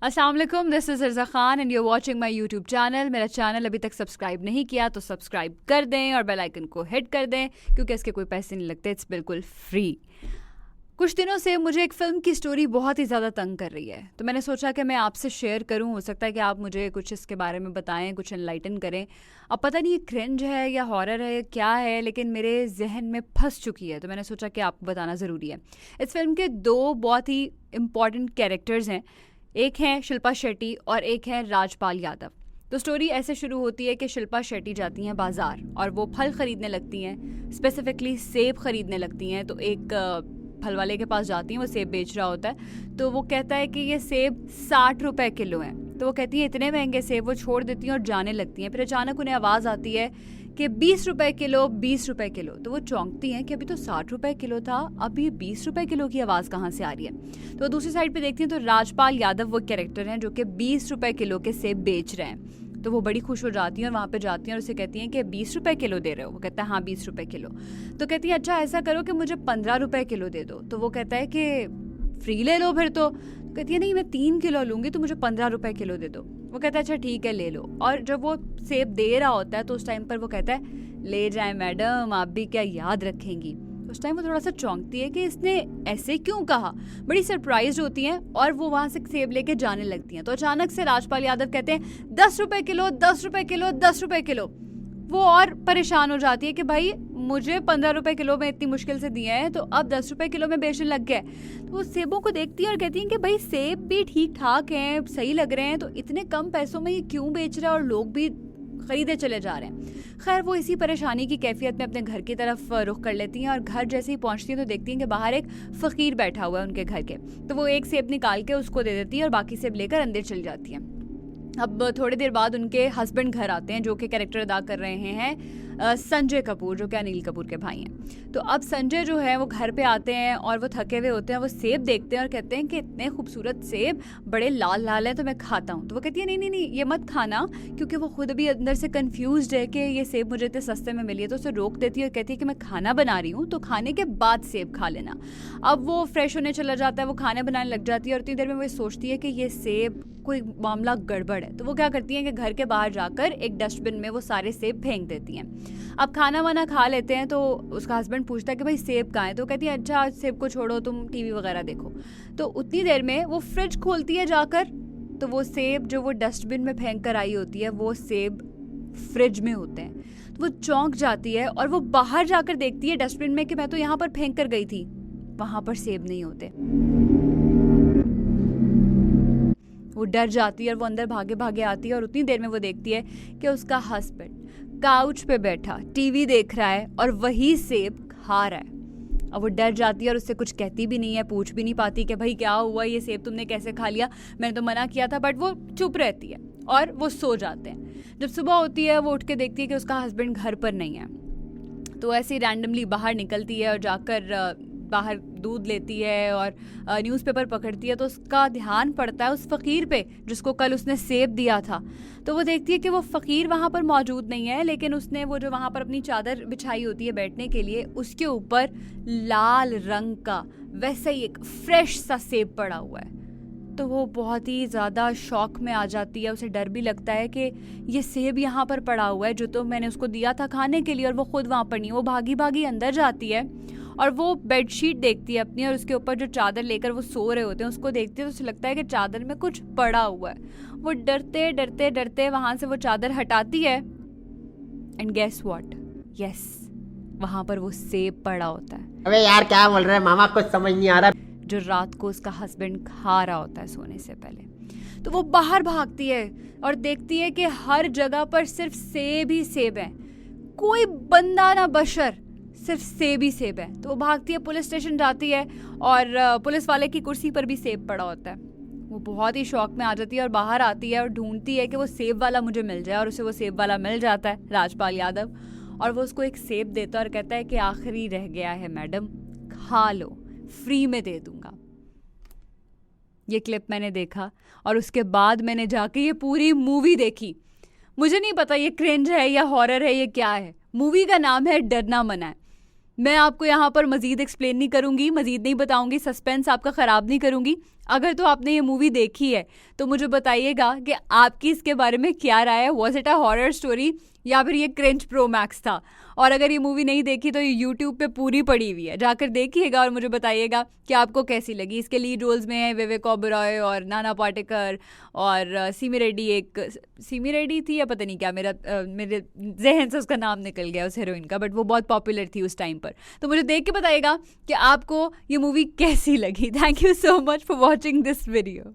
अस्सलाम वालेकुम, this is Raza Khan and you are watching my YouTube channel. मेरा चैनल अभी तक सब्सक्राइब नहीं किया तो सब्सक्राइब कर दें और बेल आइकन को हिट कर दें क्योंकि इसके कोई पैसे नहीं लगते, इट्स बिल्कुल फ्री। कुछ दिनों से मुझे एक फ़िल्म की स्टोरी बहुत ही ज़्यादा तंग कर रही है, तो मैंने सोचा कि मैं आपसे शेयर करूं। हो सकता है कि आप मुझे कुछ इसके बारे में बताएं, कुछ एनलाइटन करें। अब पता नहीं ये क्रिंज है या हॉरर है या क्या है, लेकिन मेरे जहन में फंस चुकी है, तो मैंने सोचा कि आपको बताना ज़रूरी है। इस फिल्म के दो बहुत ही इम्पॉर्टेंट कैरेक्टर्स हैं, एक हैं शिल्पा शेट्टी और एक है राजपाल यादव। तो स्टोरी ऐसे शुरू होती है कि शिल्पा शेट्टी जाती हैं बाज़ार और वो फल ख़रीदने लगती हैं, स्पेसिफिकली सेब ख़रीदने लगती हैं। तो एक फल वाले के पास जाती हैं, वो सेब बेच रहा होता है, तो वो कहता है कि ये सेब 60 रुपए किलो हैं। तो वो कहती हैं इतने महंगे सेब, वो छोड़ देती हैं और जाने लगती हैं। फिर अचानक उन्हें आवाज़ आती है कि 20 रुपए किलो, 20 रुपए किलो। तो वो चौंकती हैं कि अभी तो 60 रुपए किलो था, अब ये 20 रुपए किलो की आवाज़ कहाँ से आ रही है। तो दूसरी साइड पे देखती हैं तो राजपाल यादव वो कैरेक्टर हैं जो कि 20 रुपए किलो के सेब बेच रहे हैं। तो वो बड़ी खुश हो जाती हैं और वहाँ पे जाती हैं और उसे कहती हैं कि 20 रुपए किलो दे रहे हो। वो कहता है हाँ 20 रुपए किलो। तो कहती है अच्छा ऐसा करो कि मुझे 15 रुपए किलो दे दो। तो वो कहता है कि फ्री ले लो फिर। तो कहती है नहीं मैं 3 किलो लूँगी, तो मुझे 15 रुपए किलो दे दो। वो कहता है अच्छा ठीक है ले लो। और जब वो सेब दे रहा होता है तो उस टाइम पर वो कहता है ले जाए मैडम, आप भी क्या याद रखेंगी। उस टाइम वो थोड़ा सा चौंकती है कि इसने ऐसे क्यों कहा, बड़ी सरप्राइज होती हैं और वो वहाँ से सेब लेके जाने लगती हैं। तो अचानक से राजपाल यादव कहते हैं 10 रुपए किलो, 10 रुपए किलो, 10 रुपए किलो। वो और परेशान हो जाती है कि भाई मुझे 15 रुपए किलो में इतनी मुश्किल से दिए हैं, तो अब 10 रुपए किलो में बेचने लग गए। तो वो सेबों को देखती है और कहती है कि भाई सेब भी ठीक ठाक हैं, सही लग रहे हैं, तो इतने कम पैसों में ये क्यों बेच रहा है और लोग भी खरीदे चले जा रहे हैं। खैर वो इसी परेशानी की कैफियत में अपने घर की तरफ रुख कर लेती हैं और घर जैसे ही पहुंचती हैं तो देखती हैं कि बाहर एक फ़कीर बैठा हुआ है उनके घर के। तो वो एक सेब निकाल के उसको दे देती है और बाकी सेब लेकर अंदर चली जाती हैं। अब थोड़ी देर बाद उनके हस्बैंड घर आते हैं जो कि कैरेक्टर अदा कर रहे हैं संजय कपूर, जो कि अनिल कपूर के भाई हैं। तो अब संजय जो है वो घर पे आते हैं और वो थके हुए होते हैं। वो सेब देखते हैं और कहते हैं कि इतने खूबसूरत सेब, बड़े लाल लाल हैं, तो मैं खाता हूँ। तो वो कहती है नहीं नहीं नहीं ये मत खाना, क्योंकि वो खुद भी अंदर से कंफ्यूज्ड है कि ये सेब मुझे इतने सस्ते में मिली है। तो उसे रोक देती है और कहती है कि मैं खाना बना रही हूँ, तो खाने के बाद सेब खा लेना। अब वो फ्रेश होने चला जाता है, वो खाना बनाने लग जाती है और इतनी देर में वो सोचती है कि ये सेब कोई मामला गड़बड़ है। तो वो क्या करती हैं कि घर के बाहर जाकर एक डस्टबिन में वो सारे सेब फेंक देती हैं। अब खाना वाना खा लेते हैं तो उसका हस्बैंड पूछता है कि भाई सेब कहाँ है। तो कहती है अच्छा आज सेब को छोड़ो, तुम टीवी वगैरह देखो। तो उतनी देर में वो फ्रिज खोलती है जाकर, तो वो सेब जो वो डस्टबिन में फेंक कर आई होती है वो सेब फ्रिज में होते हैं। तो वो चौंक जाती है और वो बाहर जाकर देखती है डस्टबिन में कि मैं तो यहाँ पर फेंक कर गई थी, वहां पर सेब नहीं होते। वो डर जाती है और वो अंदर भागे भागे आती है और उतनी देर में वो देखती है कि उसका हस्बैंड काउच पे बैठा टीवी देख रहा है और वही सेब खा रहा है। अब वो डर जाती है और उससे कुछ कहती भी नहीं है, पूछ भी नहीं पाती कि भाई क्या हुआ, ये सेब तुमने कैसे खा लिया, मैंने तो मना किया था। बट वो चुप रहती है और वो सो जाते हैं। जब सुबह होती है वो उठ के देखती है कि उसका हस्बैंड घर पर नहीं है। तो ऐसे ही रैंडमली बाहर निकलती है और जाकर बाहर दूध लेती है और न्यूज़पेपर पकड़ती है। तो उसका ध्यान पड़ता है उस फ़कीर पे जिसको कल उसने सेब दिया था। तो वो देखती है कि वो फ़कीर वहाँ पर मौजूद नहीं है, लेकिन उसने वो जो वहाँ पर अपनी चादर बिछाई होती है बैठने के लिए, उसके ऊपर लाल रंग का वैसे ही एक फ्रेश सा सेब पड़ा हुआ है। तो वो बहुत ही ज़्यादा शॉक में आ जाती है, उसे डर भी लगता है कि ये सेब यहाँ पर पड़ा हुआ है जो तो मैंने उसको दिया था खाने के लिए, और वो खुद वहाँ पर नहीं। वो भागी भागी अंदर जाती है और वो बेडशीट देखती है अपनी और उसके ऊपर जो चादर लेकर वो सो रहे होते हैं उसको देखती है। तो उसे लगता है कि चादर में कुछ पड़ा हुआ है। वो डरते डरते डरते वहाँ से वो चादर हटाती है एंड गेस व्हाट, यस वहाँ पर वो सेब पड़ा होता है। अबे यार क्या बोल रहे हैं मामा, कुछ समझ नहीं आ रहा। जो रात को उसका हस्बैंड खा रहा होता है सोने से पहले। तो वो बाहर भागती है और देखती है कि हर जगह पर सिर्फ सेब ही सेब है, कोई बंदा ना बशर, सिर्फ सेब ही सेब है। तो वो भागती है, पुलिस स्टेशन जाती है और पुलिस वाले की कुर्सी पर भी सेब पड़ा होता है। वो बहुत ही शौक में आ जाती है और बाहर आती है और ढूंढती है कि वो सेब वाला मुझे मिल जाए, और उसे वो सेब वाला मिल जाता है, राजपाल यादव। और वो उसको एक सेब देता है और कहता है कि आखिरी रह गया है मैडम, खा लो, फ्री में दे दूंगा। ये क्लिप मैंने देखा और उसके बाद मैंने जाके ये पूरी मूवी देखी। मुझे नहीं पता ये क्रिंज है या हॉरर है, ये क्या है। मूवी का नाम है डरना मना है। मैं आपको यहाँ पर मजीद एक्सप्लेन नहीं करूंगी, मजीद नहीं बताऊंगी, सस्पेंस आपका ख़राब नहीं करूंगी। अगर तो आपने ये मूवी देखी है तो मुझे बताइएगा कि आपकी इसके बारे में क्या राय है। Was it a horror story या फिर ये क्रिंज प्रो मैक्स था? और अगर ये मूवी नहीं देखी तो ये यूट्यूब पे पूरी पड़ी हुई है, जाकर देखिएगा और मुझे बताइएगा कि आपको कैसी लगी। इसके लीड रोल्स में है विवेक ओबरॉय और नाना पाटेकर और सीमी रेड्डी थी या पता नहीं क्या, मेरे जहन से उसका नाम निकल गया उस हीरोइन का, बट वो बहुत पॉपुलर थी उस टाइम पर। तो मुझे देख के बताइएगा कि आपको ये मूवी कैसी लगी। Thank you so much for watching this video.